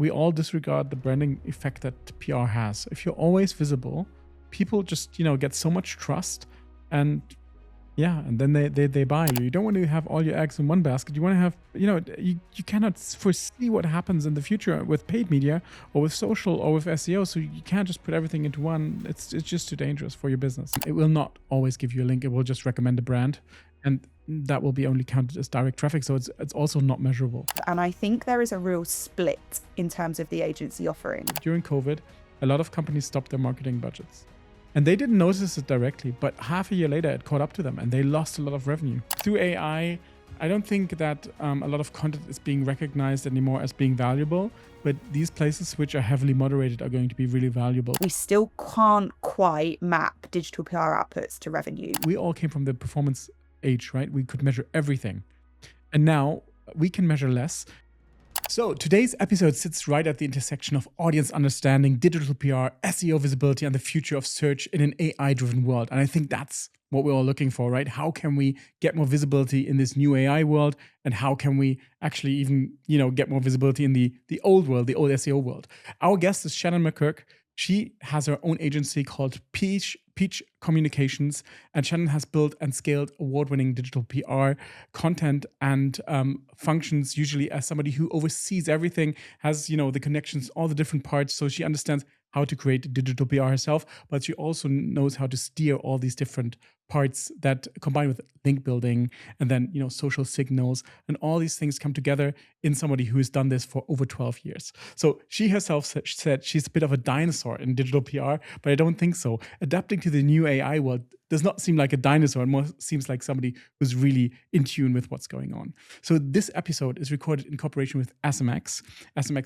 we all disregard the branding effect that PR has. If you're always visible, people just, get so much trust, and then they buy you. You don't want to have all your eggs in one basket. You want to have, you cannot foresee what happens in the future with paid media or with social or with SEO. So you can't just put everything into one. It's just too dangerous for your business. It will not always give you a link. It will just recommend a brand, and that will be only counted as direct traffic. So it's also not measurable. And I think there is a real split in terms of the agency offering. During COVID, a lot of companies stopped their marketing budgets. And they didn't notice it directly, but half a year later, it caught up to them and they lost a lot of revenue. Through AI, I don't think that a lot of content is being recognized anymore as being valuable, but these places which are heavily moderated are going to be really valuable. We still can't quite map digital PR outputs to revenue. We all came from the performance age, right? We could measure everything. And now we can measure less. So today's episode sits right at the intersection of audience understanding, digital PR, SEO visibility, and the future of search in an AI-driven world. And I think that's what we're all looking for, right? How can we get more visibility in this new AI world? And how can we actually even, get more visibility in the old world, the old SEO world? Our guest is Shannon McGuirk. She has her own agency called Peach Communications, and Shannon has built and scaled award-winning digital PR content and functions usually as somebody who oversees everything, has the connections, all the different parts, so she understands how to create digital PR herself, but she also knows how to steer all these different parts that combine with link building and then social signals, and all these things come together in somebody who has done this for over 12 years. So she herself said she's a bit of a dinosaur in digital PR, but I don't think so. Adapting to the new AI world does not seem like a dinosaur. It more seems like somebody who's really in tune with what's going on. So this episode is recorded in cooperation with SMX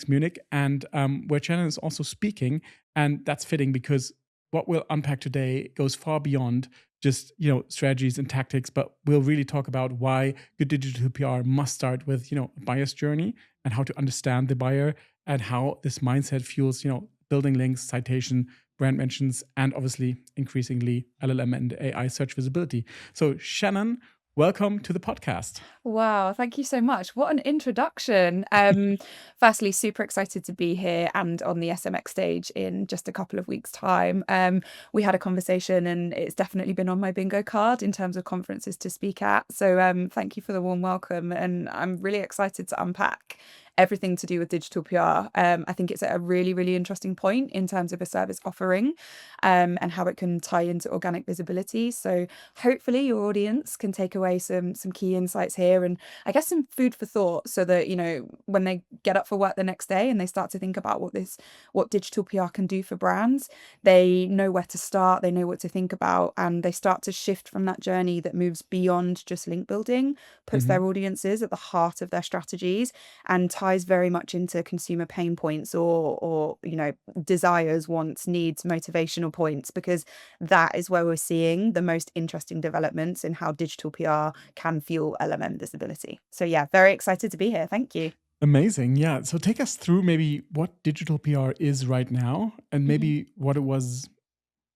Munich, and where Shannon is also speaking. And that's fitting because what we'll unpack today goes far beyond just strategies and tactics, but we'll really talk about why good digital PR must start with a buyer's journey and how to understand the buyer, and how this mindset fuels building links, citation, brand mentions, and obviously increasingly LLM and AI search visibility. So Shannon, welcome to the podcast. Wow, thank you so much. What an introduction. Firstly, super excited to be here and on the SMX stage in just a couple of weeks' time. We had a conversation and it's definitely been on my bingo card in terms of conferences to speak at. So thank you for the warm welcome. And I'm really excited to unpack everything to do with digital PR. I think it's at a really, really interesting point in terms of a service offering and how it can tie into organic visibility. So hopefully your audience can take away some key insights here, and I guess some food for thought, so that when they get up for work the next day and they start to think about what digital PR can do for brands, they know where to start, they know what to think about, and they start to shift from that journey that moves beyond just link building, puts their audiences at the heart of their strategies, and ties very much into consumer pain points or desires, wants, needs, motivational points, because that is where we're seeing the most interesting developments in how digital PR can fuel LLM visibility. So yeah, very excited to be here. Thank you. Amazing. Yeah. So take us through maybe what digital PR is right now, and maybe what it was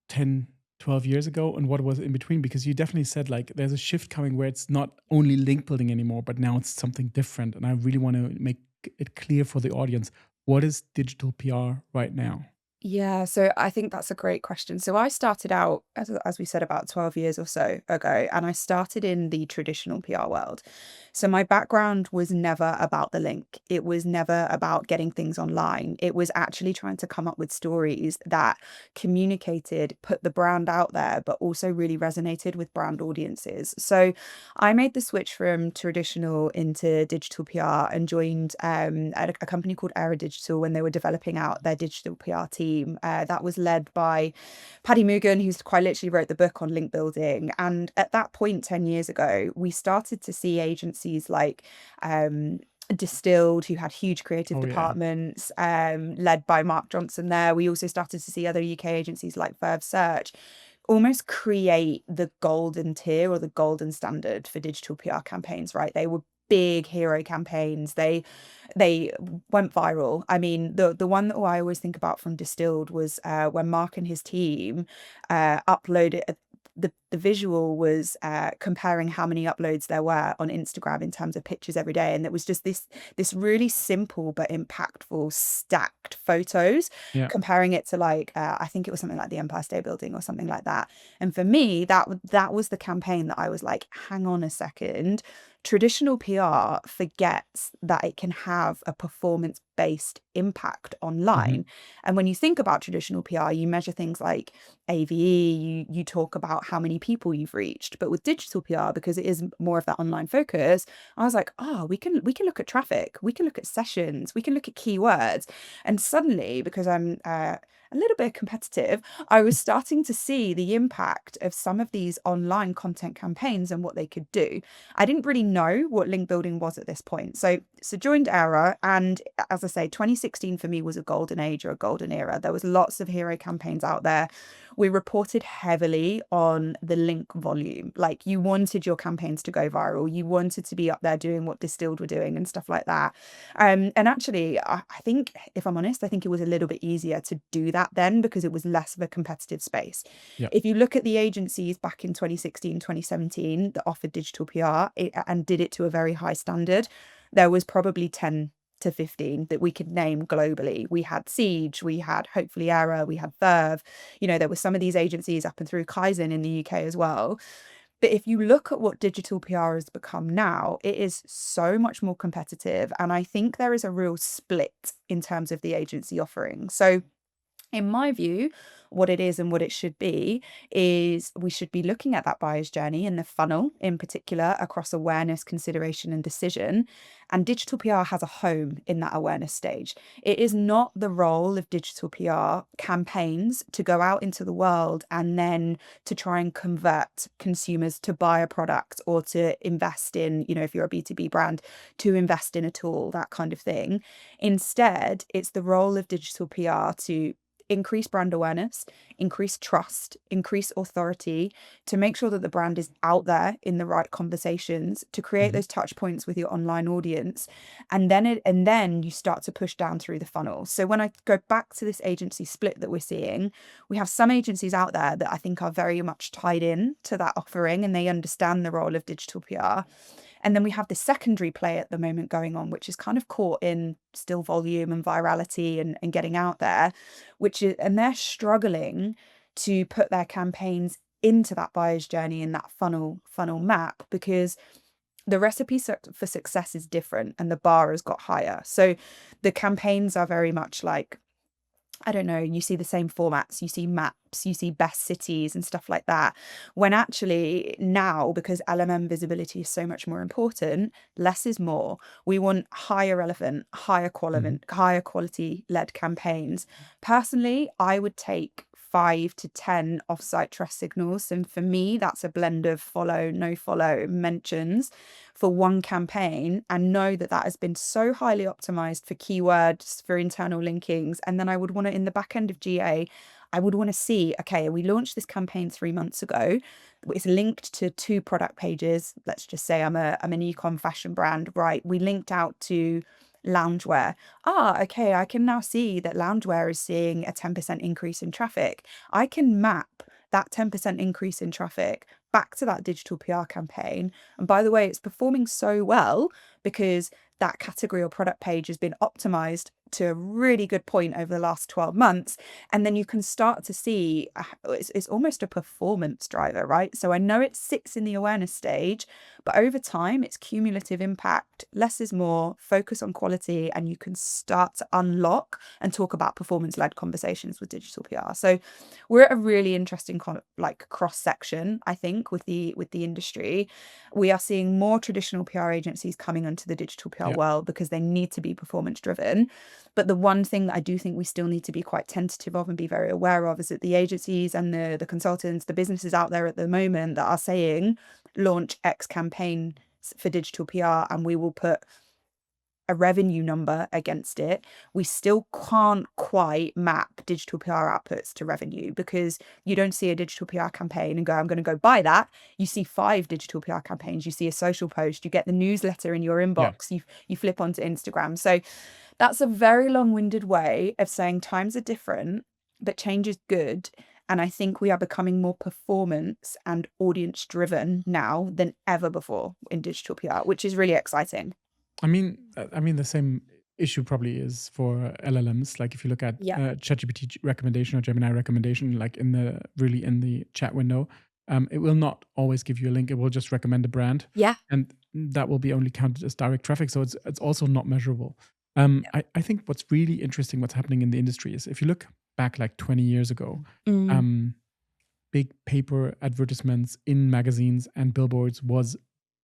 10, 12 years ago and what was in between, because you definitely said there's a shift coming where it's not only link building anymore, but now it's something different. And I really want to make it clear for the audience, what is digital PR right now? Yeah, so I think that's a great question. So I started out, as we said, about 12 years or so ago, and I started in the traditional PR world. So my background was never about the link. It was never about getting things online. It was actually trying to come up with stories that communicated, put the brand out there, but also really resonated with brand audiences. So I made the switch from traditional into digital PR and joined a company called Era Digital when they were developing out their digital PR team. That was led by Paddy Mugan, who's quite literally wrote the book on link building. And at that point, 10 years ago, we started to see agencies like Distilled, who had huge creative departments, led by Mark Johnson there. We also started to see other UK agencies like Verve Search almost create the golden tier or the golden standard for digital PR campaigns, right? They were big hero campaigns. They went viral. I mean, the one that I always think about from Distilled was when Mark and his team uploaded the the visual was comparing how many uploads there were on Instagram in terms of pictures every day. And it was just this really simple but impactful stacked photos, Yeah. comparing it to like, I think it was something like the Empire State Building or something like that. And for me, that was the campaign that I was like, hang on a second. Traditional PR forgets that it can have a performance-based impact online. And when you think about traditional PR, you measure things like AVE, you talk about how many people you've reached. But with digital PR, because it is more of that online focus, I was like, oh, we can look at traffic, we can look at sessions, we can look at keywords. And suddenly, because I'm a little bit competitive, I was starting to see the impact of some of these online content campaigns and what they could do. I didn't really know what link building was at this point. So joined Era, and as I say, 2016 for me was a golden age or a golden era. There was lots of hero campaigns out there. We reported heavily on the link volume. Like, you wanted your campaigns to go viral. You wanted to be up there doing what Distilled were doing and stuff like that. And actually, I think, if I'm honest, I think it was a little bit easier to do that then because it was less of a competitive space. Yeah. If you look at the agencies back in 2016, 2017 that offered digital PR and did it to a very high standard, there was probably 10 to 15 that we could name globally. We had Siege, we had Hopefully Error, we had Verve. There were some of these agencies up and through Kaizen in the UK as well. But if you look at what digital PR has become now, it is so much more competitive. And I think there is a real split in terms of the agency offering. So in my view, what it is and what it should be is we should be looking at that buyer's journey and the funnel in particular across awareness, consideration, and decision. And digital PR has a home in that awareness stage. It is not the role of digital PR campaigns to go out into the world and then to try and convert consumers to buy a product or to invest in, if you're a B2B brand, to invest in a tool, that kind of thing. Instead, it's the role of digital PR to increase brand awareness, increase trust, increase authority, to make sure that the brand is out there in the right conversations, to create those touch points with your online audience. And then you start to push down through the funnel. So when I go back to this agency split that we're seeing, we have some agencies out there that I think are very much tied in to that offering and they understand the role of digital PR. And then we have the secondary play at the moment going on, which is kind of caught in still volume and virality and getting out there, and they're struggling to put their campaigns into that buyer's journey in that funnel map because the recipe for success is different and the bar has got higher. So the campaigns are very much like, I don't know, you see the same formats, you see maps, you see best cities and stuff like that. When actually now, because LLM visibility is so much more important, less is more. We want higher relevant, higher quality led campaigns. Personally, I would take 5 to 10 offsite trust signals. And for me, that's a blend of follow, no follow, mentions for one campaign, and know that that has been so highly optimized for keywords, for internal linkings. And then I would want to, in the back end of GA, I would want to see, okay, we launched this campaign 3 months ago. It's linked to 2 product pages. Let's just say I'm an e-com fashion brand, right? We linked out to loungewear. Okay, I can now see that loungewear is seeing a 10% increase in traffic. I can map that 10% increase in traffic back to that digital PR campaign. And by the way, it's performing so well because that category or product page has been optimized to a really good point over the last 12 months. And then you can start to see it's almost a performance driver, right? So I know it sits in the awareness stage, but over time, it's cumulative impact. Less is more, focus on quality, and you can start to unlock and talk about performance-led conversations with digital PR. So we're at a really interesting cross section, I think, with the industry. We are seeing more traditional PR agencies coming into the digital PR world because they need to be performance driven. But the one thing that I do think we still need to be quite tentative of and be very aware of is that the agencies and the consultants, the businesses out there at the moment that are saying launch X campaign for digital PR and we will put a revenue number against it, we still can't quite map digital PR outputs to revenue, because you don't see a digital PR campaign and go, I'm going to go buy that. You see 5 digital PR campaigns, you see a social post, you get the newsletter in your inbox, you flip onto Instagram. So that's a very long-winded way of saying times are different, but change is good. And I think we are becoming more performance and audience driven now than ever before in digital PR, which is really exciting. I mean, the same issue probably is for LLMs. Like if you look at Yeah. ChatGPT recommendation or Gemini recommendation, like in the chat window, it will not always give you a link. It will just recommend a brand, Yeah. and that will be only counted as direct traffic. So it's also not measurable. I think what's really interesting, what's happening in the industry is if you look back like 20 years ago, Mm, um, big paper advertisements in magazines and billboards was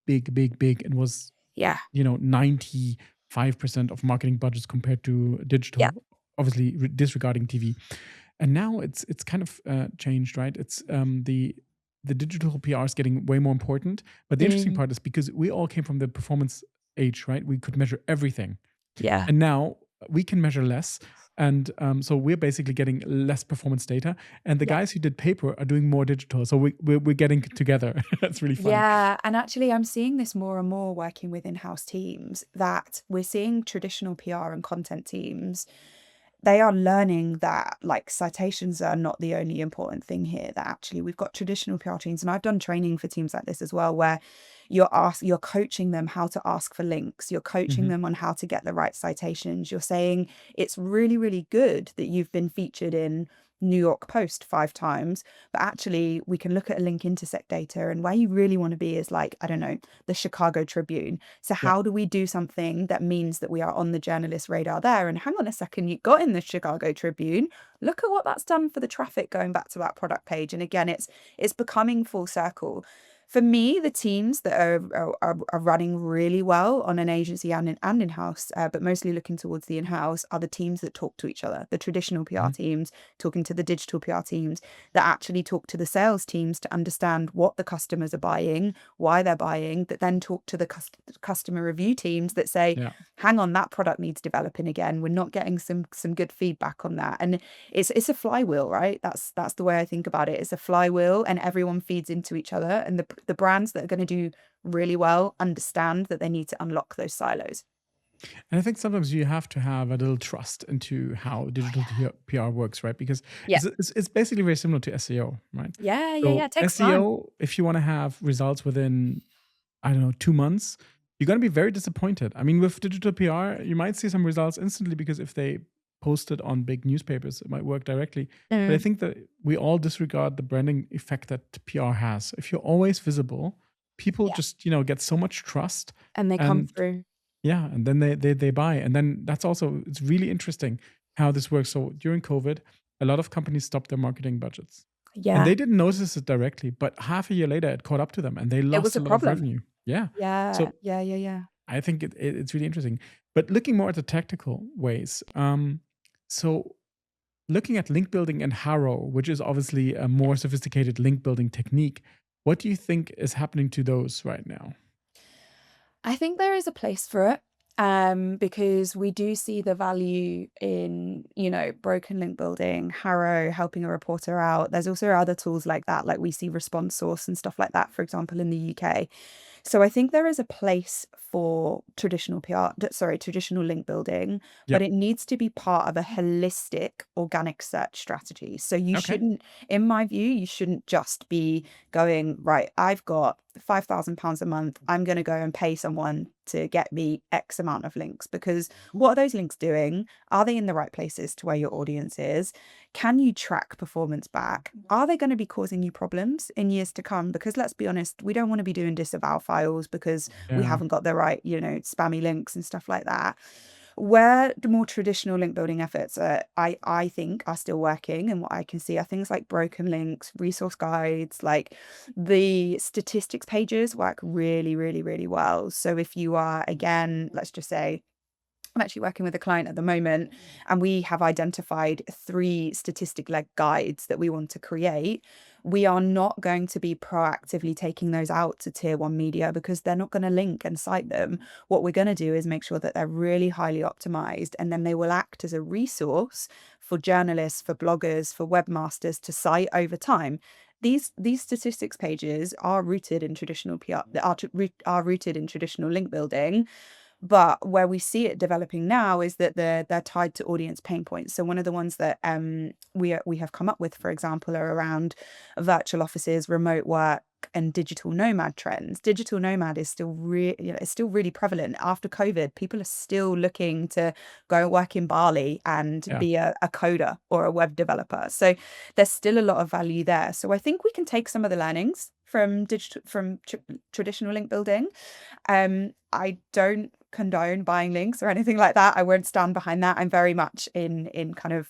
big, big, big. It was yeah. 95% of marketing budgets compared to Yeah. digital, obviously disregarding TV. And now it's kind of changed, right? It's the digital PR is getting way more important. But the interesting Mm, part is because we all came from the performance age, right? We could measure everything, yeah. and now we can measure less. And so we're basically getting less performance data, and the Yeah. guys who did paper are doing more digital. So we're getting together. That's really fun. Yeah, and actually, I'm seeing this more and more working with in-house teams that we're seeing traditional PR and content teams. They are learning that like citations are not the only important thing here, that actually we've got traditional PR teams, and I've done training for teams like this as well, where you're coaching them how to ask for links, you're coaching Hmm. them on how to get the right citations. You're saying it's really, really good that you've been featured in New York Post 5 times, but actually we can look at a link intersect data, and where you really want to be is like, I don't know, the Chicago Tribune. So Yeah. how do we do something that means that we are on the journalist radar there? And hang on a second, you got in the Chicago Tribune. Look at what that's done for the traffic going back to that product page. And again, it's becoming full circle. For me, the teams that are running really well on an agency and in-house, but mostly looking towards the in-house, are the teams that talk to each other. The traditional PR Mhm. teams talking to the digital PR teams that actually talk to the sales teams to understand what the customers are buying, why they're buying, that then talk to the customer review teams that say, Yeah. hang on, that product needs developing again. We're not getting some good feedback on that. And it's a flywheel, right? That's the way I think about it. It's a flywheel, and everyone feeds into each other. And the brands that are going to do really well understand that they need to unlock those silos. And I think sometimes you have to have a little trust into how Oh digital yeah. PR works, right? Because Yeah. it's basically very similar to SEO, right? Yeah, yeah, yeah. So It takes time. SEO, if you want to have results within, I don't know, 2 months, you're going to be very disappointed. I mean, with digital PR, you might see some results instantly because if they post it on big newspapers, it might work directly. But I Mm, think that we all disregard the branding effect that PR has. If you're always visible, people yeah. just, get so much trust. And they come And through. yeah, and then they buy, and then that's also it's really interesting how this works. So during COVID, a lot of companies stopped their marketing budgets, and Yeah. they didn't notice it directly, but half a year later, it caught up to them, and they It was lost a a lot of problem. revenue. Yeah, Yeah. so Yeah. Yeah. Yeah. I think it's really interesting. But looking more at the tactical ways, so looking at link building and Harrow, which is obviously a more sophisticated link building technique, what do you think is happening to those right now? I think there is a place for it, because we do see the value in, broken link building, Harrow, helping a reporter out. There's also other tools like that, like we see Response Source and stuff like that, for example, in the UK. So I think there is a place for traditional PR, sorry, traditional link building, Yeah. but it needs to be part of a holistic organic search strategy. So you Okay. shouldn't, in my view, you shouldn't just be going, right, I've got £5,000 a month. I'm going to go and pay someone to get me X amount of links, because what are those links doing? Are they in the right places to where your audience is? Can you track performance back? Are they going to be causing you problems in years to come? Because let's be honest, we don't want to be doing disavow files because we Yeah. haven't got the right, spammy links and stuff like that. Where the more traditional link building efforts I think are still working, and what I can see are things like broken links, resource guides, like the statistics pages work really, really, really well. So if you are, again, let's just say, I'm actually working with a client at the moment, and we have identified 3 statistic-led guides that we want to create. We are not going to be proactively taking those out to tier 1 media because they're not gonna link and cite them. What we're gonna do is make sure that they're really highly optimized, and then they will act as a resource for journalists, for bloggers, for webmasters to cite over time. These statistics pages are rooted in traditional PR, are rooted in traditional link building, But where we see it developing now is that they're tied to audience pain points. So one of the ones that we have come up with, for example, are around virtual offices, remote work, and digital nomad trends. Digital nomad is still it's still really prevalent after COVID. People are still looking to go work in Bali and Yeah. be a coder or a web developer. So there's still a lot of value there. So I think we can take some of the learnings from traditional link building. I don't condone buying links or anything like that. I won't stand behind that. I'm very much in kind of,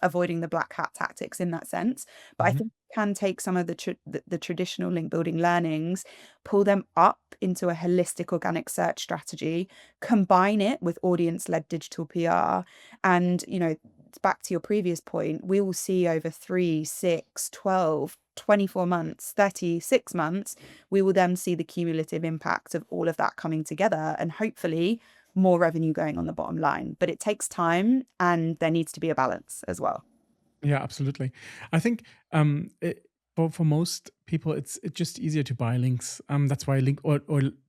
avoiding the black hat tactics in that sense. But I Mhm. think we can take some of the traditional link building learnings, pull them up into a holistic organic search strategy, combine it with audience-led digital PR, and, back to your previous point, we will see over 3, 6, 12, 24 months, 36 months, we will then see the cumulative impact of all of that coming together and hopefully more revenue going on the bottom line. But it takes time and there needs to be a balance as well. Yeah, absolutely. I think for most people, it's just easier to buy links. That's why link or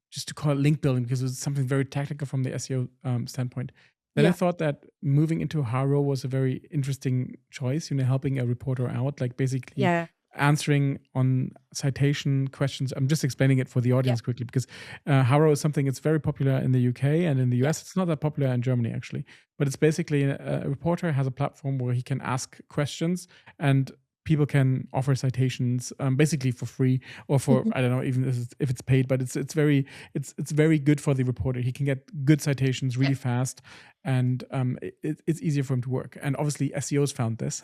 just to call it link building because it's something very technical from the SEO standpoint. Then I Yeah. thought that moving into Haro was a very interesting choice. Helping a reporter out, like basically Yeah. answering on citation questions. I'm just explaining it for the Yeah. audience quickly because Haro is something that's very popular in the UK and in the Yeah. US. It's not that popular in Germany actually, but it's basically a reporter has a platform where he can ask questions and people can offer citations basically for free or for I don't know even if it's paid, but it's very good for the reporter. He can get good citations really fast, and it's easier for him to work. And obviously SEOs found this,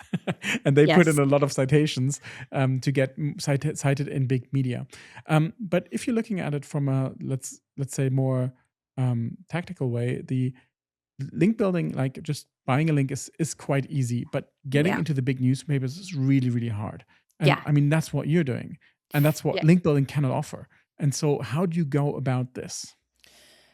and they put in Yes. a lot of citations to get cited in big media. But if you're looking at it from a let's say more tactical way, the link building, like just buying a link is quite easy, but getting Yeah. into the big newspapers is really, really hard. And Yeah. I mean, that's what you're doing. And that's what Yeah. link building cannot offer. And so how do you go about this?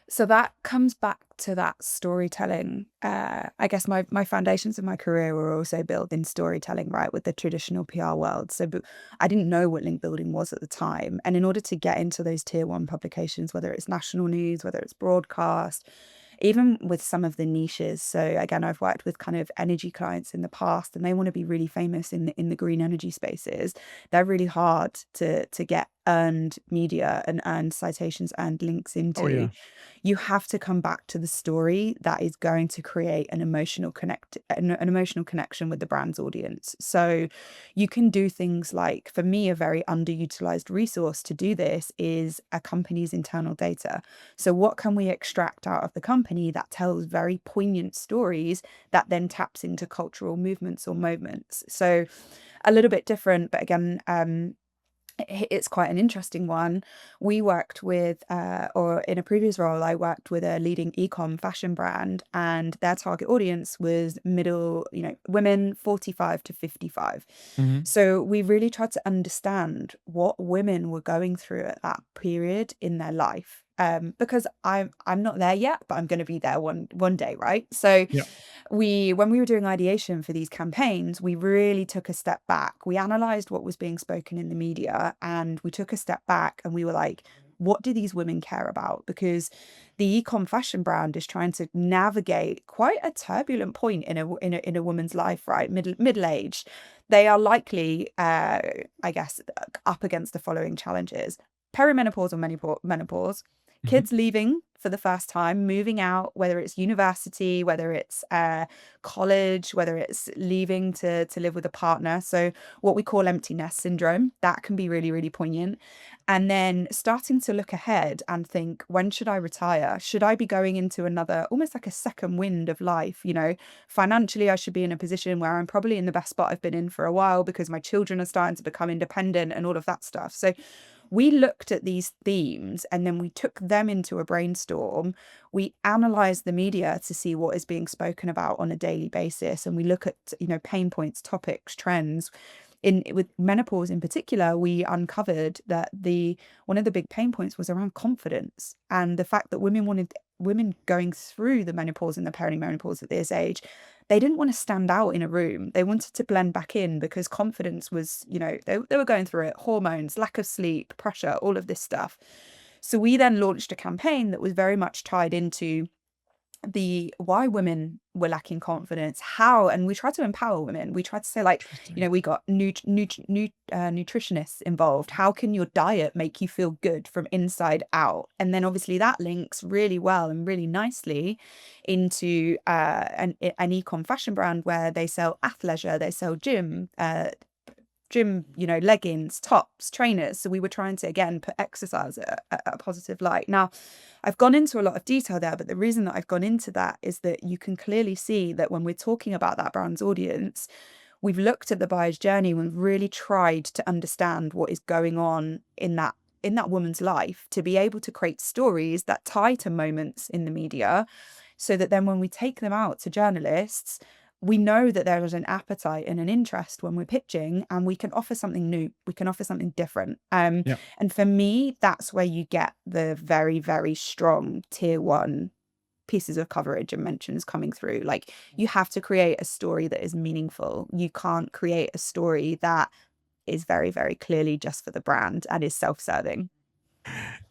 So that comes back to that storytelling. I guess my foundations of my career were also built in storytelling, right, with the traditional PR world. So I didn't know what link building was at the time. And in order to get into those tier one publications, whether it's national news, whether it's broadcast, even with some of the niches. So again, I've worked with kind of energy clients in the past, and they want to be really famous in the green energy spaces. They're really hard to get earned media and earned citations and links Oh into. yeah. You have to come back to the story that is going to create an emotional connection with the brand's audience. So you can do things like, for me, a very underutilized resource to do this is a company's internal data. So what can we extract out of the company that tells very poignant stories that then taps into cultural movements or moments? So a little bit different, but again, it's quite an interesting one. We worked with, or in a previous role, I worked with a leading e-com fashion brand, and their target audience was middle, women 45 to 55. Hmm. So we really tried to understand what women were going through at that period in their life. Because I'm not there yet, but I'm going to be there one day, right? So Yeah. when we were doing ideation for these campaigns, we really took a step back. We analyzed what was being spoken in the media, and we took a step back and we were like, what do these women care about? Because the ecom fashion brand is trying to navigate quite a turbulent point in a woman's life, right? Middle aged. They are likely, I guess, up against the following challenges: perimenopause or menopause, Hmm. kids leaving for the first time, moving out, whether it's university, whether it's college, whether it's leaving to live with a partner. So what we call empty nest syndrome, that can be really, really poignant. And then starting to look ahead and think, when should I retire? Should I be going into another, almost like a second wind of life? Financially, I should be in a position where I'm probably in the best spot I've been in for a while because my children are starting to become independent and all of that stuff. So we looked at these themes and then we took them into a brainstorm. We analyzed the media to see what is being spoken about on a daily basis. And we look at, pain points, topics, trends. With menopause in particular, we uncovered that one of the big pain points was around confidence, and the fact that women going through the menopause and the perimenopause at this age, they didn't want to stand out in a room. They wanted to blend back in because confidence was, they were going through it, hormones, lack of sleep, pressure, all of this stuff. So we then launched a campaign that was very much tied into the why women were lacking confidence, how, and we tried to empower women. We tried to say, like, Interesting. we got nutritionists involved. How can your diet make you feel good from inside out? And then obviously that links really well and really nicely into an e-com fashion brand where they sell athleisure, they sell gym, leggings, tops, trainers. So we were trying to, again, put exercise at a positive light. Now, I've gone into a lot of detail there, but the reason that I've gone into that is that you can clearly see that when we're talking about that brand's audience, we've looked at the buyer's journey and we've really tried to understand what is going on in that woman's life to be able to create stories that tie to moments in the media, so that then when we take them out to journalists, we know that there is an appetite and an interest when we're pitching, and we can offer something new, we can offer something different. Yeah. And for me, that's where you get the very, very strong tier one pieces of coverage and mentions coming through. Like, you have to create a story that is meaningful. You can't create a story that is very, very clearly just for the brand and is self-serving.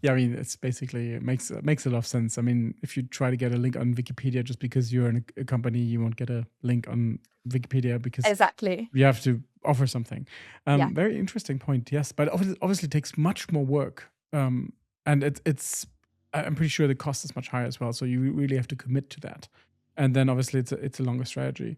Yeah, I mean, it's basically it makes a lot of sense. I mean, if you try to get a link on Wikipedia just because you're in a company, you won't get a link on Wikipedia because Exactly. you have to offer something. Yeah. Very interesting point. Yes, but obviously it takes much more work, and it's I'm pretty sure the cost is much higher as well. So you really have to commit to that, and then obviously it's a longer strategy.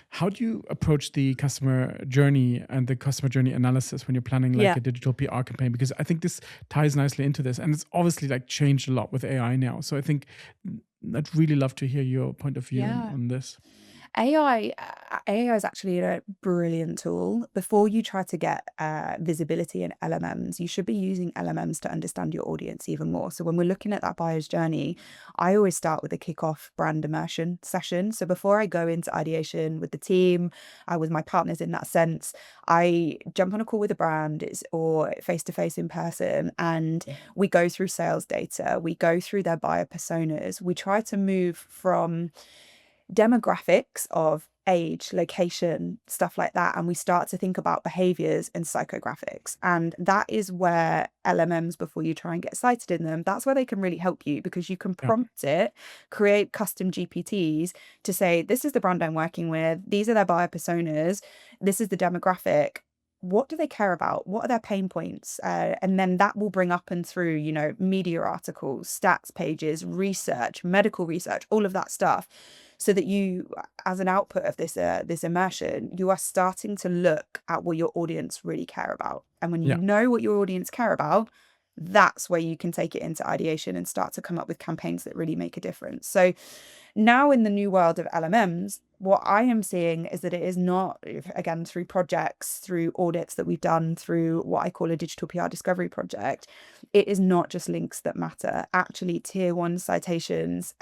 How do you approach the customer journey and the customer journey analysis when you're planning like Yeah. a digital PR campaign? Because I think this ties nicely into this, and it's obviously like changed a lot with AI now. So I think I'd really love to hear your point of view Yeah. on this. AI is actually a brilliant tool. Before you try to get visibility in LLMs, you should be using LLMs to understand your audience even more. So when we're looking at that buyer's journey, I always start with a kickoff brand immersion session. So before I go into ideation with the team, with my partners in that sense, I jump on a call with a brand or face to face in person, and we go through sales data, we go through their buyer personas, we try to move from demographics of age, location, stuff like that, and we start to think about behaviors and psychographics. And that is where LMMs, before you try and get cited in them, that's where they can really help you, because you can Yeah. prompt it, create custom GPTs to say, this is the brand I'm working with, these are their buyer personas, this is the demographic. What do they care about? What are their pain points? And then that will bring up and through, media articles, stats pages, research, medical research, all of that stuff, so that you, as an output of this immersion, you are starting to look at what your audience really care about. And when you Yeah. know what your audience care about, that's where you can take it into ideation and start to come up with campaigns that really make a difference. So now in the new world of LMMs, what I am seeing is that it is not, again, through projects, through audits that we've done, through what I call a digital PR discovery project, it is not just links that matter. Actually, tier one citations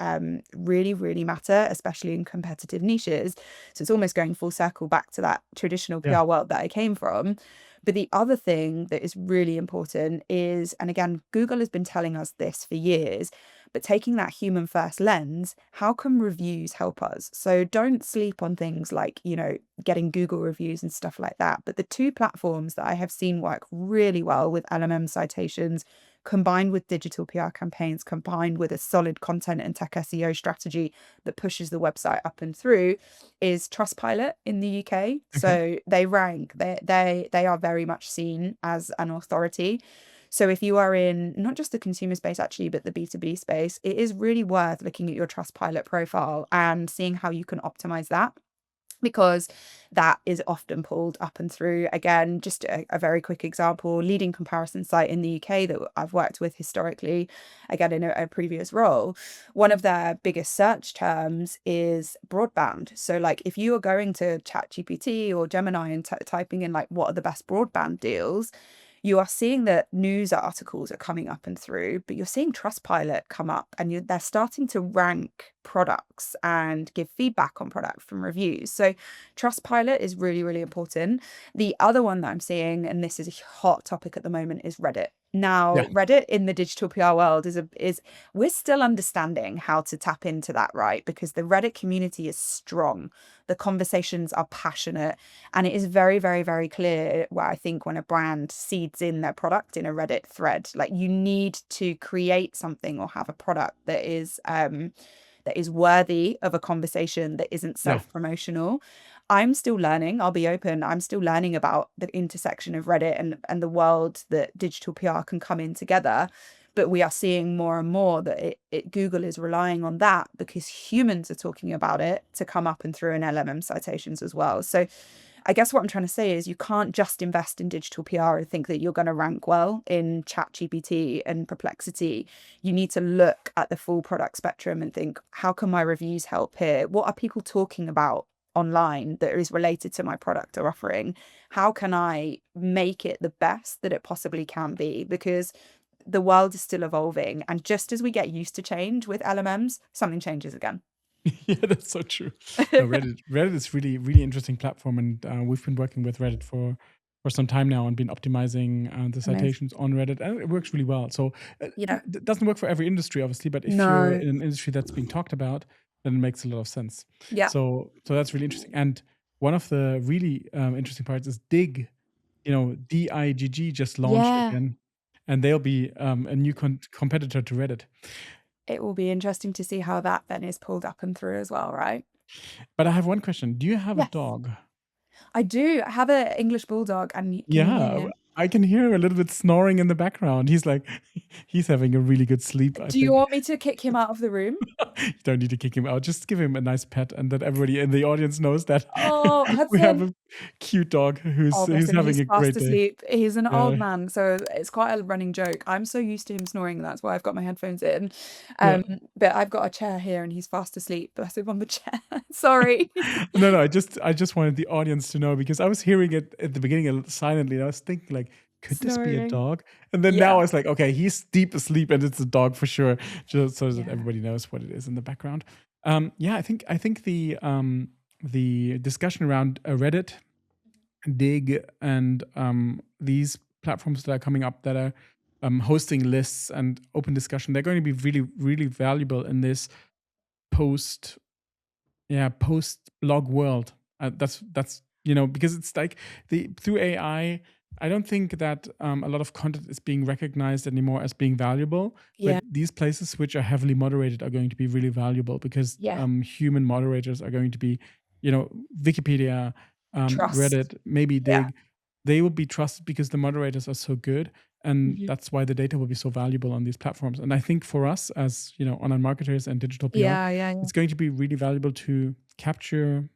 really, really matter, especially in competitive niches. So it's almost going full circle back to that traditional Yeah. PR world that I came from. But the other thing that is really important is, and again, Google has been telling us this for years, but taking that human first lens, how can reviews help us? So don't sleep on things like, getting Google reviews and stuff like that. But the two platforms that I have seen work really well with LMM citations, combined with digital PR campaigns, combined with a solid content and tech SEO strategy that pushes the website up and through, is Trustpilot in the UK. Okay. So they rank, they are very much seen as an authority. So if you are in not just the consumer space actually, but the B2B space, it is really worth looking at your Trustpilot profile and seeing how you can optimize that, because that is often pulled up and through. Again, just a very quick example, leading comparison site in the UK that I've worked with historically, again, in a previous role, one of their biggest search terms is broadband. So like if you are going to ChatGPT or Gemini and typing in like, what are the best broadband deals, you are seeing that news articles are coming up and through, but you're seeing Trustpilot come up, and they're starting to rank products and give feedback on product from reviews. So Trustpilot is really, really important. The other one that I'm seeing, and this is a hot topic at the moment, is Reddit. Now, Yeah. Reddit in the digital PR world is we're still understanding how to tap into that, right? Because the Reddit community is strong. The conversations are passionate, and it is very, very, very clear where I think when a brand seeds in their product in a Reddit thread, like you need to create something or have a product that is worthy of a conversation that isn't Yeah. self-promotional. I'm still learning. I'll be open. I'm still learning about the intersection of Reddit and the world that digital PR can come in together. But we are seeing more and more that Google is relying on that because humans are talking about it to come up and through in LLM citations as well. So I guess what I'm trying to say is you can't just invest in digital PR and think that you're going to rank well in ChatGPT and Perplexity. You need to look at the full product spectrum and think, how can my reviews help here? What are people talking about online that is related to my product or offering? How can I make it the best that it possibly can be? Because the world is still evolving. And just as we get used to change with LMMs, something changes again. Yeah, that's so true. No, Reddit is really, really interesting platform, and we've been working with Reddit for some time now and been optimizing the Amazing. citations on Reddit, and it works really well. So Yeah. it doesn't work for every industry, obviously, but if you're No. in an industry that's being talked about, then it makes a lot of sense. Yeah. So that's really interesting. And one of the really interesting parts is Dig. DIGG just launched Yeah. again, and they'll be a new competitor to Reddit. It will be interesting to see how that then is pulled up and through as well, right? But I have one question. Do you have a Yes. dog? I do. I have an English bulldog, and can you Yeah, hear? I can hear a little bit snoring in the background. He's like, he's having a really good sleep, I Do you think. want me to kick him out of the room? You don't need to kick him out. Just give him a nice pet, and that everybody in the audience knows that Oh, we have Hudson. a cute dog who's Oh, bless who's him. having He's a fast great day. asleep. He's an old Yeah, man, so it's quite a running joke. I'm so used to him snoring, that's why I've got my headphones in. yeah. But I've got a chair here and he's fast asleep. Bless him on the chair. Sorry. No, I just wanted the audience to know because I was hearing it at the beginning a little silently, and I was thinking like, could this be a Snoring. dog? And then now Yeah. I was like, okay, he's deep asleep, and it's a dog for sure, just so that Yeah. everybody knows what it is in the background. Yeah, I think the discussion around Reddit, Dig, and these platforms that are coming up that are hosting lists and open discussion, they're going to be really, really valuable in this post post blog world. That's because it's like the through AI. I don't think that a lot of content is being recognized anymore as being valuable, but Yeah. these places which are heavily moderated are going to be really valuable because Yeah. human moderators are going to be, Wikipedia, Trust. Reddit, maybe Yeah. Dig. They will be trusted because the moderators are so good, and Mhm. that's why the data will be so valuable on these platforms. And I think for us as online marketers and digital PR, Yeah, yeah, yeah. it's going to be really valuable to capture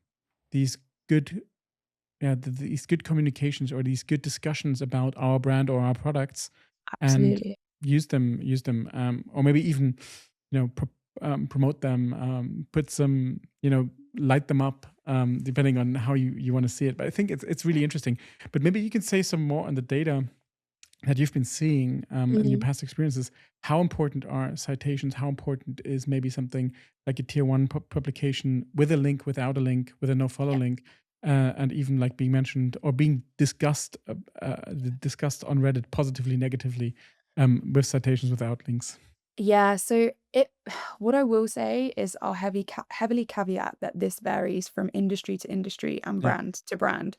these good these good communications or these good discussions about our brand or our products, and Absolutely. use them, or maybe even promote them, put some, light them up, depending on how you want to see it. But I think it's really interesting. But maybe you can say some more on the data that you've been seeing in your Mhm. past experiences. How important are citations? How important is maybe something like a tier one publication with a link, without a link, with a no follow Yeah. link, and even like being mentioned or being discussed on Reddit positively, negatively, with citations without links? Yeah, so it what I will say is I'll heavily caveat that this varies from industry to industry and Yeah. brand to brand.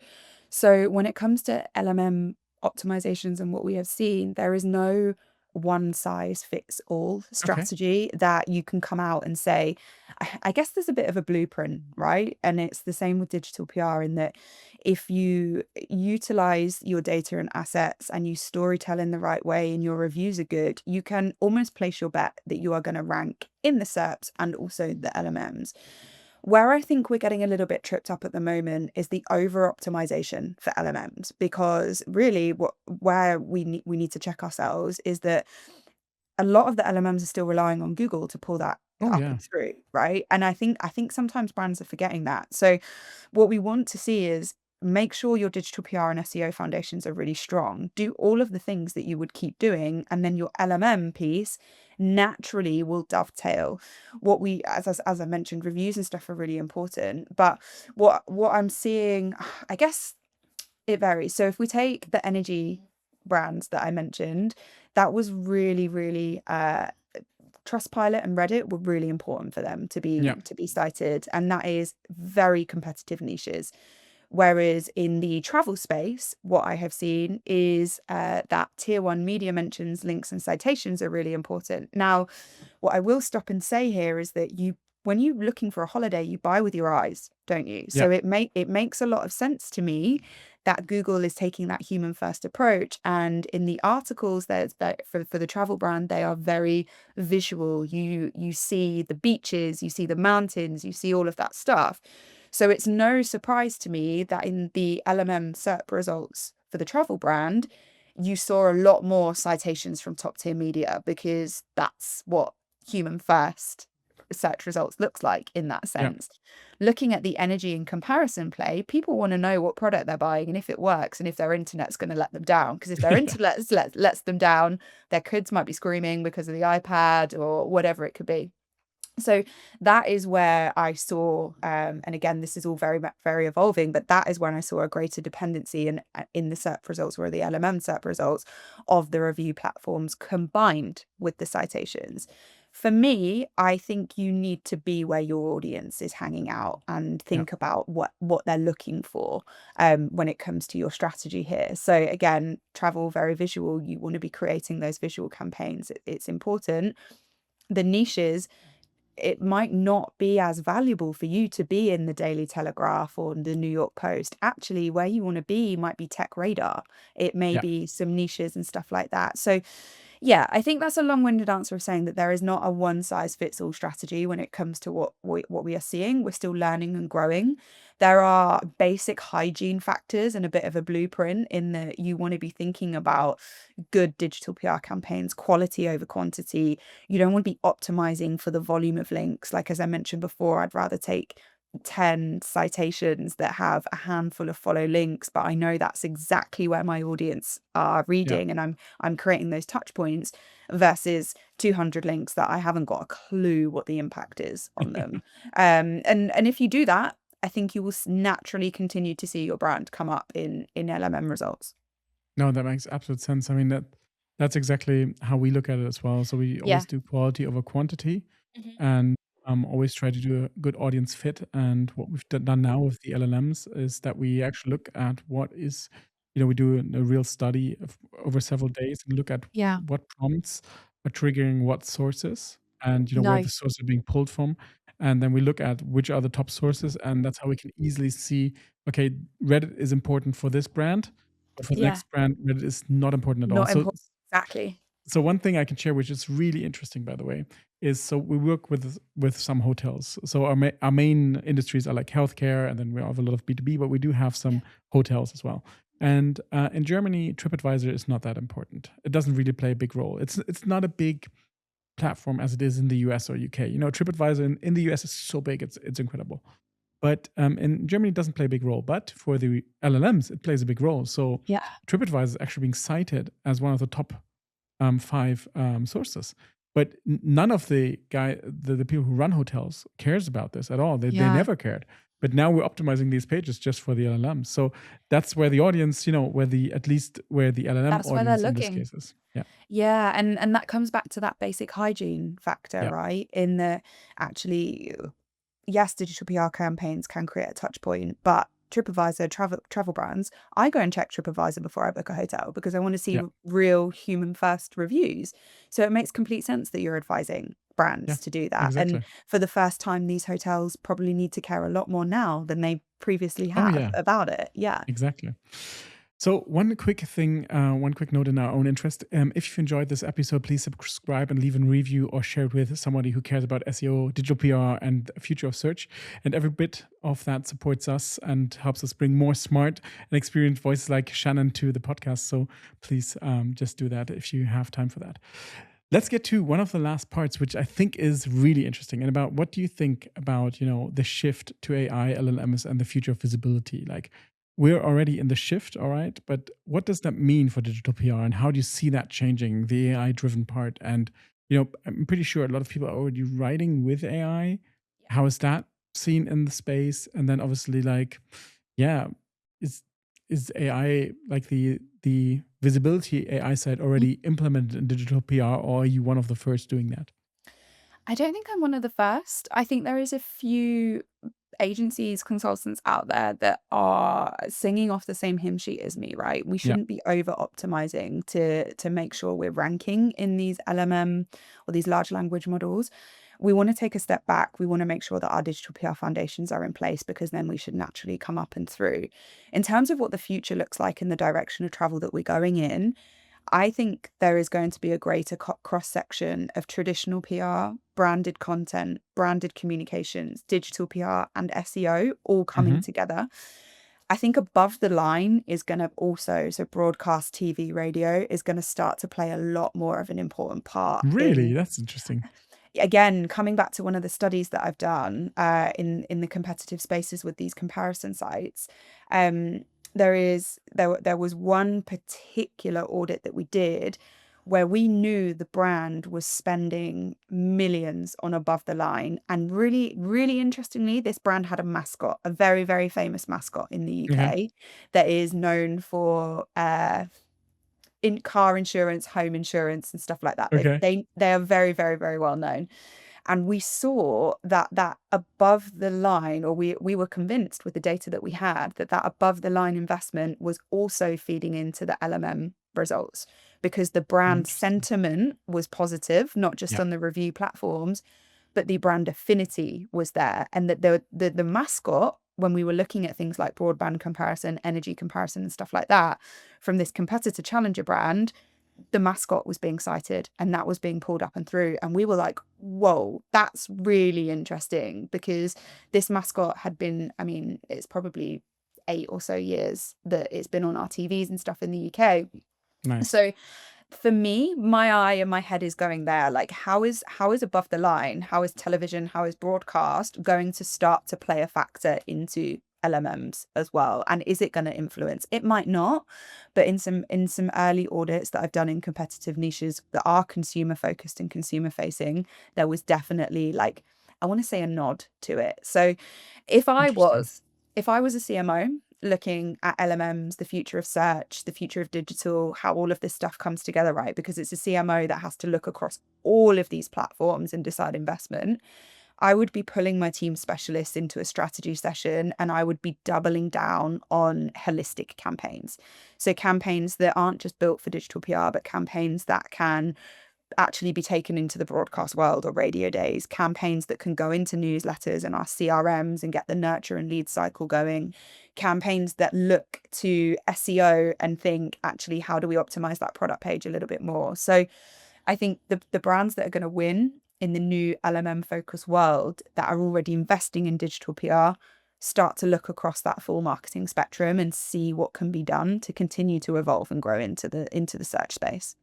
So when it comes to LMM optimizations and what we have seen, there is no one size fits all Okay. strategy that you can come out and say, I guess there's a bit of a blueprint, right? And it's the same with digital PR in that if you utilize your data and assets and you storytell in the right way and your reviews are good, you can almost place your bet that you are going to rank in the SERPs and also the LMMs. Where I think we're getting a little bit tripped up at the moment is the over optimization for LMMs, because really where we need to check ourselves is that a lot of the LMMs are still relying on Google to pull that Oh up yeah. and through, right? And I think sometimes brands are forgetting that. So what we want to see is make sure your digital PR and SEO foundations are really strong. Do all of the things that you would keep doing, and then your LMM piece naturally will dovetail. As I mentioned, reviews and stuff are really important. But what I'm seeing, I guess it varies. So if we take the energy brands that I mentioned, that was really, really Trustpilot and Reddit were really important for them to Yeah. be cited, and that is very competitive niches. Whereas in the travel space, what I have seen is that tier one media mentions, links, and citations are really important. Now, what I will stop and say here is that when you're looking for a holiday, you buy with your eyes, don't you? Yeah. So it makes a lot of sense to me that Google is taking that human first approach. And in the articles that for the travel brand, they are very visual. You see the beaches, you see the mountains, you see all of that stuff. So it's no surprise to me that in the LLM SERP results for the travel brand, you saw a lot more citations from top tier media, because that's what human first search results looks like in that Yeah. sense. Looking at the energy and comparison play, people want to know what product they're buying and if it works and if their internet's going to let them down. Because if their internet lets them down, their kids might be screaming because of the iPad or whatever it could be. So that is where I saw, and again, this is all very, very evolving, but that is when I saw a greater dependency in the SERP results, or the LLM SERP results, of the review platforms combined with the citations. For me, I think you need to be where your audience is hanging out and think about what they're looking for when it comes to your strategy here. So again, travel, very visual. You want to be creating those visual campaigns. It's important. The niches, it might not be as valuable for you to be in the Daily Telegraph or the New York Post. Actually, where you want to be might be Tech Radar. It may Yeah. be some niches and stuff like that. So yeah, I think that's a long-winded answer of saying that there is not a one-size-fits-all strategy when it comes to what we are seeing. We're still learning and growing. There are basic hygiene factors and a bit of a blueprint in that you want to be thinking about good digital PR campaigns, quality over quantity. You don't want to be optimizing for the volume of links. Like, as I mentioned before, I'd rather take 10 citations that have a handful of follow links, but I know that's exactly where my audience are reading, and I'm creating those touch points, versus 200 links that I haven't got a clue what the impact is on them. And if you do that, I think you will naturally continue to see your brand come up in LMM results. No, that makes absolute sense. I mean, that's exactly how we look at it as well. So we Yeah. always do quality over quantity, Mhm. and always try to do a good audience fit. And what we've done now with the LLMs is that we actually look at what is, we do a real study over several days and look at Yeah. what prompts are triggering what sources, and where the Nice. sources are being pulled from. And then we look at which are the top sources, and that's how we can easily see, okay, Reddit is important for this brand, but for the Yeah. next brand, Reddit is not important at all. Not So important. Exactly. one thing I can share, which is really interesting, by the way, is so we work with some hotels. So our main industries are like healthcare, and then we have a lot of B2B, but we do have some hotels as well. And in Germany, TripAdvisor is not that important. It doesn't really play a big role. It's not a big platform as it is in the US or UK. TripAdvisor in the US is so big, it's incredible. But in Germany, it doesn't play a big role. But for the LLMs, it plays a big role. So Yeah. TripAdvisor is actually being cited as one of the top 5 sources. But none of the people who run hotels cares about this at all. They Yeah. never cared. But now we're optimizing these pages just for the LLMs. So that's where the audience, where the LLM That's where they're audience in this looking. case is. Yeah. Yeah, and that comes back to that basic hygiene factor, Yeah. right? In the actually, yes, digital PR campaigns can create a touch point, but TripAdvisor, travel brands, I go and check TripAdvisor before I book a hotel because I want to see Yeah. real human first reviews. So it makes complete sense that you're advising brands Yeah. to do that. Exactly. And for the first time, these hotels probably need to care a lot more now than they previously Oh, have yeah. about it. Yeah. Exactly. So one quick note in our own interest. If you've enjoyed this episode, please subscribe and leave a review or share it with somebody who cares about SEO, digital PR, and the future of search. And every bit of that supports us and helps us bring more smart and experienced voices like Shannon to the podcast. So please just do that if you have time for that. Let's get to one of the last parts, which I think is really interesting, and about what do you think about, the shift to AI, LLMs, and the future of visibility? Like, we're already in the shift, all right, but what does that mean for digital PR, and how do you see that changing, the AI-driven part? And, I'm pretty sure a lot of people are already writing with AI. How is that seen in the space? And then obviously, like, yeah, is is AI, like the visibility AI side, already implemented in digital PR, or are you one of the first doing that? I don't think I'm one of the first. I think there is a few agencies, consultants out there that are singing off the same hymn sheet as me, right? We Yeah. shouldn't be over optimizing to make sure we're ranking in these LMM or these large language models. We want to take a step back. We want to make sure that our digital PR foundations are in place, because then we should naturally come up and through. In terms of what the future looks like and the direction of travel that we're going in, I think there is going to be a greater cross-section of traditional PR, branded content, branded communications, digital PR, and SEO all coming Hmm. together. I think above the line is going to also, so broadcast, TV, radio is going to start to play a lot more of an important part Really? in, That's interesting. again, coming back to one of the studies that I've done in the competitive spaces with these comparison sites. Um, there was one particular audit that we did where we knew the brand was spending millions on above the line, and really, really interestingly, this brand had a mascot, a very, very famous mascot in the Okay. UK that is known for in car insurance, home insurance, and stuff like that. They Okay. they they are very, very, very well known. And we saw that above the line, or we were convinced with the data that we had, that above the line investment was also feeding into the LMM results, because the brand Interesting. sentiment was positive, not just Yeah. on the review platforms, but the brand affinity was there. And that the mascot, when we were looking at things like broadband comparison, energy comparison, and stuff like that, from this competitor challenger brand, the mascot was being cited and that was being pulled up and through. And we were like, whoa, that's really interesting, because this mascot had been, I mean, it's probably 8 or so years that it's been on our TVs and stuff in the UK. Nice. So for me, my eye and my head is going there. Like, how is above the line, how is television, how is broadcast going to start to play a factor into LMMs as well? And is it going to influence? It might not, but in some early audits that I've done in competitive niches that are consumer focused and consumer facing, there was definitely, like, I want to say, a nod to it. So if I Interesting. was if I was a CMO looking at LMMs, the future of search, the future of digital, how all of this stuff comes together, right? Because it's a CMO that has to look across all of these platforms and decide investment. I would be pulling my team specialists into a strategy session, and I would be doubling down on holistic campaigns. So campaigns that aren't just built for digital PR, but campaigns that can actually be taken into the broadcast world or radio days, campaigns that can go into newsletters and our CRMs and get the nurture and lead cycle going, campaigns that look to SEO and think, actually, how do we optimize that product page a little bit more? So I think the brands that are going to win in the new LMM focus world, that are already investing in digital PR, start to look across that full marketing spectrum and see what can be done to continue to evolve and grow into the search space.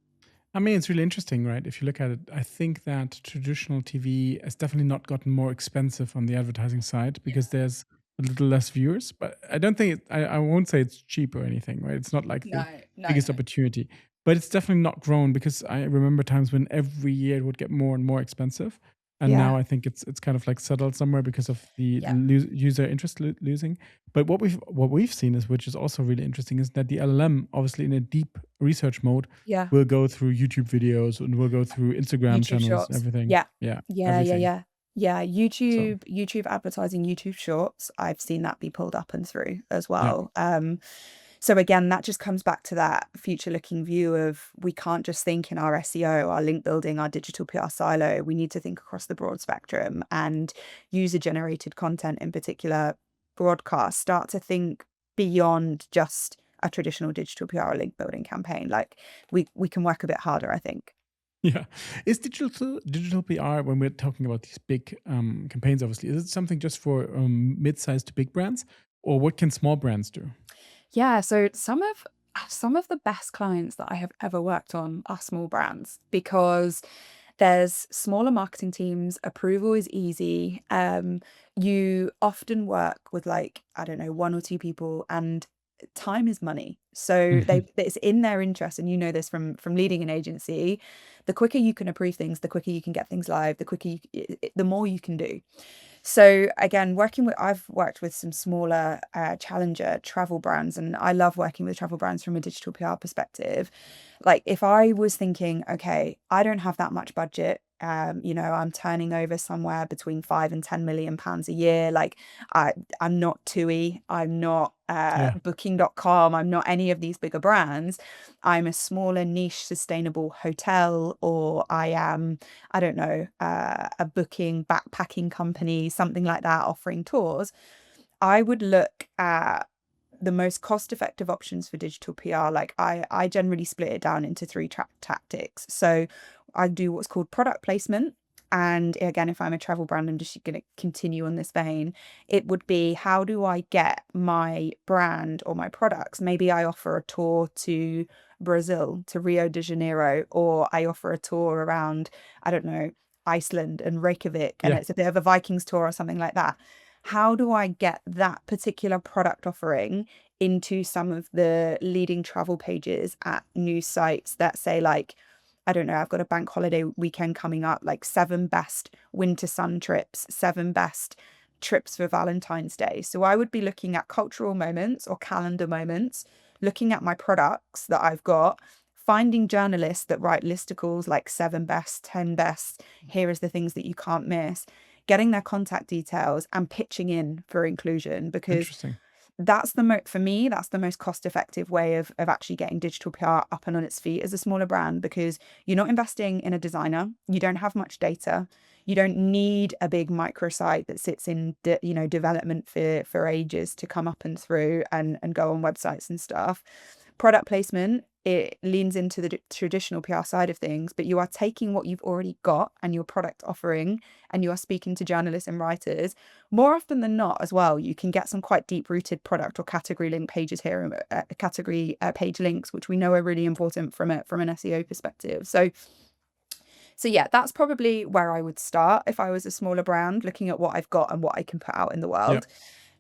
I mean, it's really interesting, right? If you look at it, I think that traditional TV has definitely not gotten more expensive on the advertising side because there's a little less viewers. But I don't think I won't say it's cheap or anything, right? It's not like No, the no, biggest no. opportunity, but it's definitely not grown because I remember times when every year it would get more and more expensive. And Yeah, now I think it's kind of like settled somewhere because of the yeah, user interest losing. But what we've seen is, which is also really interesting, is that the LLM, obviously in a deep research mode, yeah. will go through YouTube videos and will go through Instagram YouTube channels and Shorts. everything. Yeah. Yeah, Yeah, yeah, everything. yeah. Yeah, So YouTube advertising, YouTube Shorts, I've seen that be pulled up and through as yeah, well. So again, that just comes back to that future-looking view of, we can't just think in our SEO, our link building, our digital PR silo. We need to think across the broad spectrum, and user-generated content, in particular broadcast, start to think beyond just a traditional digital PR or link building campaign. Like, we can work a bit harder, I think. yeah. Is digital PR, when we're talking about these big campaigns, obviously, is it something just for mid-sized to big brands, or what can small brands do? Yeah, so some of the best clients that I have ever worked on are small brands, because there's smaller marketing teams, approval is easy. You often work with, like, I don't know, one or two people, and time is money. So Mhm. it's in their interest, and you know this from leading an agency. The quicker you can approve things, the quicker you can get things live, the quicker the more you can do. So again, I've worked with some smaller challenger travel brands, and I love working with travel brands from a digital PR perspective. Like if I was thinking, okay, I don't have that much budget, I'm turning over somewhere between 5 and 10 million pounds a year. Like I'm not TUI, I'm not Yeah. booking.com, I'm not any of these bigger brands. I'm a smaller niche sustainable hotel, or I am, I don't know, a booking backpacking company, something like that, offering tours. I would look at the most cost-effective options for digital PR. Like I generally split it down into three tactics. So I do what's called product placement. And again, if I'm a travel brand, I'm just going to continue on this vein. It would be, how do I get my brand or my products? Maybe I offer a tour to Brazil, to Rio de Janeiro, or I offer a tour around, I don't know, Iceland and Reykjavik, and Yeah. it's a bit of a Vikings tour or something like that. How do I get that particular product offering into some of the leading travel pages at news sites that say, like, I don't know, I've got a bank holiday weekend coming up, like 7 best winter sun trips, 7 best trips for Valentine's Day. So I would be looking at cultural moments or calendar moments, looking at my products that I've got, finding journalists that write listicles like 7 best, 10 best, here is the things that you can't miss, getting their contact details and pitching in for inclusion, because Interesting. that's for me, that's the most cost effective way of actually getting digital PR up and on its feet as a smaller brand, because you're not investing in a designer, you don't have much data, you don't need a big microsite that sits in development for ages to come up and through and go on websites and stuff. Product placement, it leans into the traditional PR side of things, but you are taking what you've already got and your product offering, and you are speaking to journalists and writers. More often than not as well, you can get some quite deep rooted product or category link pages here, category page links, which we know are really important from an SEO perspective. So yeah, that's probably where I would start if I was a smaller brand, looking at what I've got and what I can put out in the Yeah. world.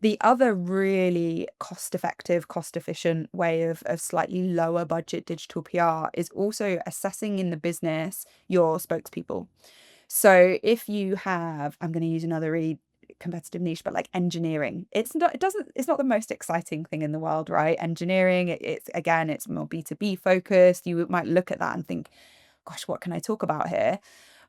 The other really cost-effective, cost-efficient way of slightly lower budget digital PR is also assessing in the business your spokespeople. So if you have, I'm going to use another really competitive niche, but like engineering, it's not the most exciting thing in the world, right? Engineering, it's more B2B focused. You might look at that and think, gosh, what can I talk about here?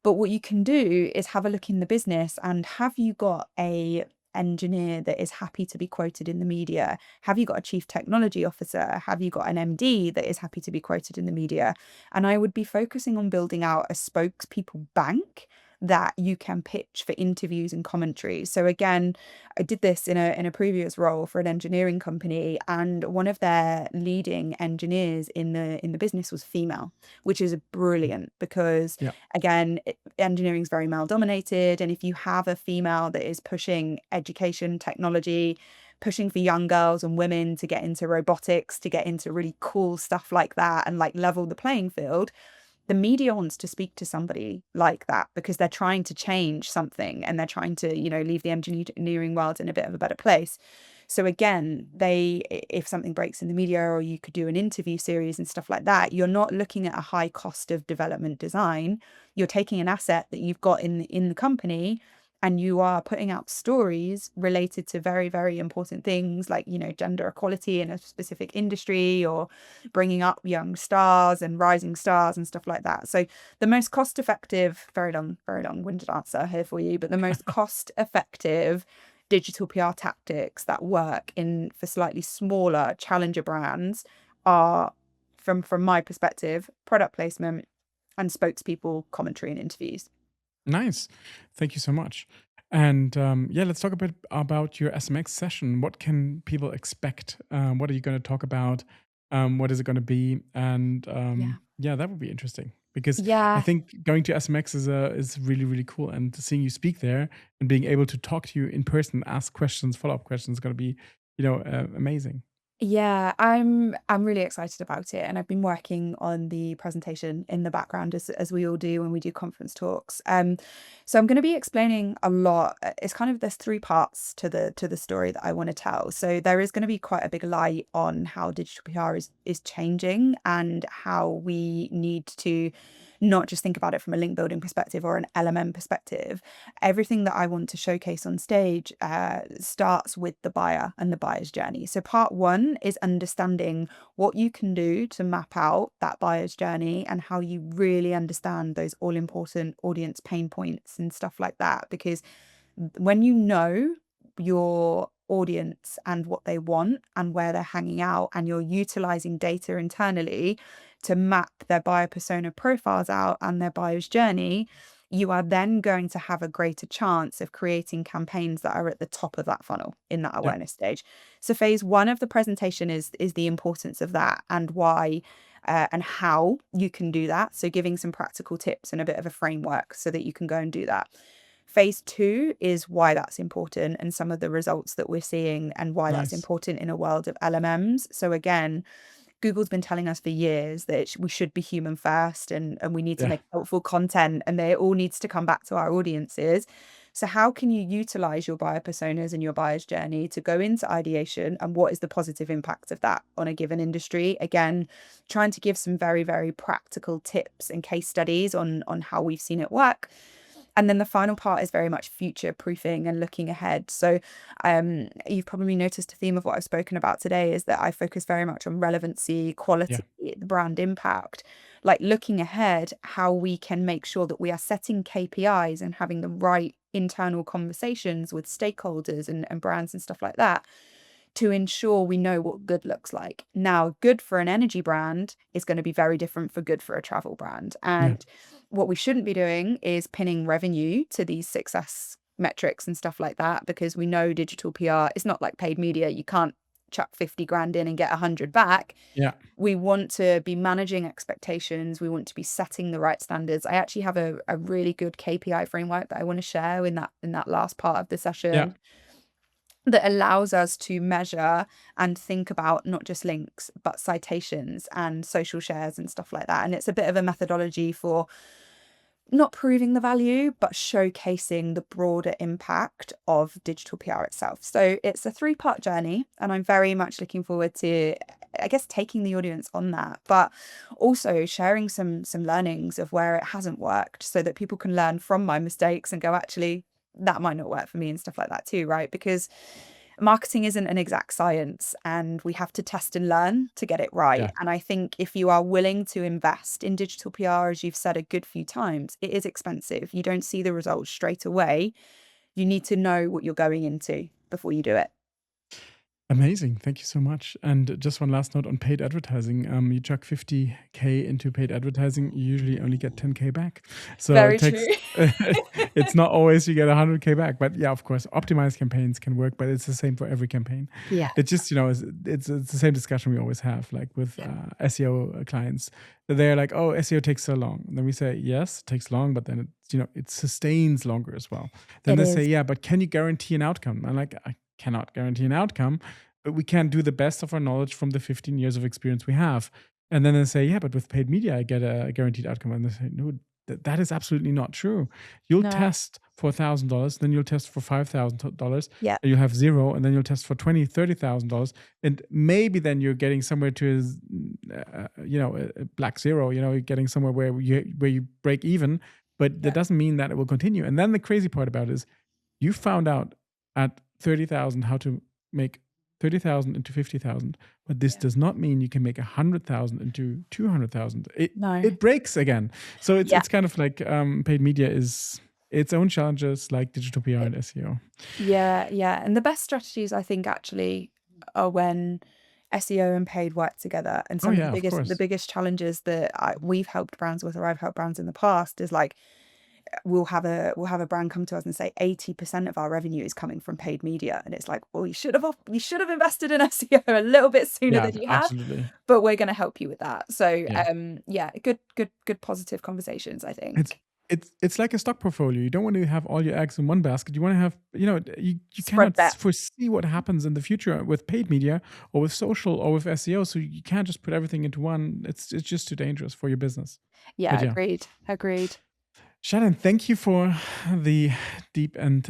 But what you can do is have a look in the business, and have you got a engineer that is happy to be quoted in the media? Have you got a chief technology officer? Have you got an MD that is happy to be quoted in the media? And I would be focusing on building out a spokespeople bank that you can pitch for interviews and commentary. So again, I did this in a previous role for an engineering company, and one of their leading engineers in the business was female, which is brilliant because Yeah. again, engineering is very male dominated, and if you have a female that is pushing education, technology, pushing for young girls and women to get into robotics, to get into really cool stuff like that, and like level the playing field, the media wants to speak to somebody like that because they're trying to change something, and they're trying to, leave the engineering world in a bit of a better place. So again, if something breaks in the media, or you could do an interview series and stuff like that, you're not looking at a high cost of development design. You're taking an asset that you've got in the company, and you are putting out stories related to very, very important things like, gender equality in a specific industry, or bringing up young stars and rising stars and stuff like that. So the most cost effective, very long-winded answer here for you, but the most cost effective digital PR tactics that work for slightly smaller challenger brands are, from my perspective, product placement and spokespeople commentary and interviews. Nice. Thank you so much. And yeah, let's talk a bit about your SMX session. What can people expect? What are you going to talk about? What is it going to be? And Yeah. yeah, that would be interesting because I Yeah. think going to SMX is really, really cool. And seeing you speak there and being able to talk to you in person, ask questions, follow up questions, is going to be, amazing. Yeah, I'm really excited about it, and I've been working on the presentation in the background as we all do when we do conference talks. So I'm going to be explaining a lot. It's kind of, there's 3 parts to the story that I want to tell. So there is going to be quite a big light on how digital PR is changing, and how we need to not just think about it from a link building perspective or an LMM perspective. Everything that I want to showcase on stage starts with the buyer and the buyer's journey. So part one is understanding what you can do to map out that buyer's journey and how you really understand those all important audience pain points and stuff like that. Because when you know your audience and what they want and where they're hanging out, and you're utilizing data internally to map their buyer persona profiles out and their buyer's journey, you are then going to have a greater chance of creating campaigns that are at the top of that funnel in that awareness stage. So phase one of the presentation is the importance of that and why and how you can do that. So giving some practical tips and a bit of a framework so that you can go and do that. Phase two is why that's important and some of the results that we're seeing and why that's Nice. important in a world of LMMs. So again, Google's been telling us for years that we should be human first and we need to Yeah. make helpful content, and it all needs to come back to our audiences. So how can you utilize your buyer personas and your buyer's journey to go into ideation, and what is the positive impact of that on a given industry? Again, trying to give some very, very practical tips and case studies on how we've seen it work. And then the final part is very much future proofing and looking ahead. So you've probably noticed a theme of what I've spoken about today is that I focus very much on relevancy, quality, the brand impact, like looking ahead, how we can make sure that we are setting KPIs and having the right internal conversations with stakeholders and brands and stuff like that to ensure we know what good looks like. Now, good for an energy brand is going to be very different for good for a travel brand. And what we shouldn't be doing is pinning revenue to these success metrics and stuff like that, because we know digital PR is not like paid media. You can't chuck 50 grand in and get 100 back. Yeah. We want to be managing expectations. We want to be setting the right standards. I actually have a really good KPI framework that I want to share in that last part of the session. Yeah. That allows us to measure and think about not just links, but citations and social shares and stuff like that. And it's a bit of a methodology for not proving the value, but showcasing the broader impact of digital PR itself. So it's a 3-part journey, and I'm very much looking forward to, I guess, taking the audience on that, but also sharing some learnings of where it hasn't worked so that people can learn from my mistakes and go, actually, that might not work for me and stuff like that too, right? Because marketing isn't an exact science and we have to test and learn to get it right. Yeah. And I think if you are willing to invest in digital PR, as you've said a good few times, it is expensive. You don't see the results straight away. You need to know what you're going into before you do it. Amazing. Thank you so much. And just one last note on paid advertising. You chuck 50K into paid advertising, you usually only get 10K back. So Very it takes, it's not always you get 100K back. But yeah, of course, optimized campaigns can work, but it's the same for every campaign. Yeah. It's just, it's the same discussion we always have, like with SEO clients. They're like, oh, SEO takes so long. And then we say, yes, it takes long, but then it sustains longer as well. Then they say, yeah, but can you guarantee an outcome? I'm like, I cannot guarantee an outcome, but we can do the best of our knowledge from the 15 years of experience we have. And then they say, yeah, but with paid media, I get a guaranteed outcome. And they say, no, that is absolutely not true. You'll test for $1,000, then you'll test for $5,000, Yeah. and you'll have zero, and then you'll test for $20,000, $30,000, and maybe then you're getting somewhere to a black zero. You're getting somewhere where you break even, but that doesn't mean that it will continue. And then the crazy part about it is, you found out at 30,000 how to make 30,000 into 50,000, but this does not mean you can make 100,000 into 200,000. It breaks again. So it's kind of like paid media is its own challenges, like digital PR and SEO. Yeah. And the best strategies, I think, actually are when SEO and paid work together. And some of the biggest challenges that we've helped brands with, or I've helped brands in the past, is like, we'll have a brand come to us and say 80% of our revenue is coming from paid media, and it's like, well, you should have invested in SEO a little bit sooner than you have, but we're going to help you with that. So good positive conversations, I think. It's like a stock portfolio. You don't want to have all your eggs in one basket. You want to have, you Spread cannot foresee what happens in the future with paid media or with social or with SEO. So you can't just put everything into one. It's just too dangerous for your business. Yeah, agreed. Shannon, thank you for the deep and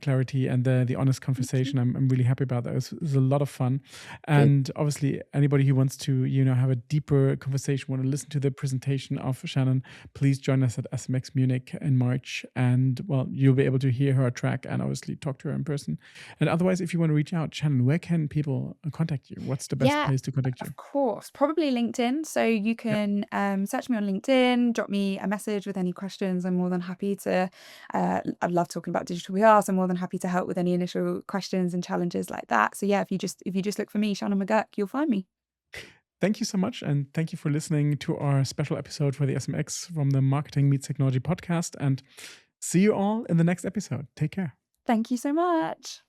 clarity and the honest Thank you. conversation. I'm really happy about that. It was a lot of fun. Good. And obviously, anybody who wants to, have a deeper conversation, want to listen to the presentation of Shannon, please join us at SMX Munich in March. And well, you'll be able to hear her track and obviously talk to her in person. And otherwise, if you want to reach out, Shannon, where can people contact you? What's the best Yeah, place to contact you? of course. Probably LinkedIn. So you Yeah. can search me on LinkedIn, drop me a message with any questions. I'm more than happy to. I love talking about digital PR, so I'm more than happy to help with any initial questions and challenges like that. So yeah, if you just look for me, Shannon McGuirk, you'll find me. Thank you so much. And thank you for listening to our special episode for the SMX from the Marketing Meets Technology podcast. And see you all in the next episode. Take care. Thank you so much.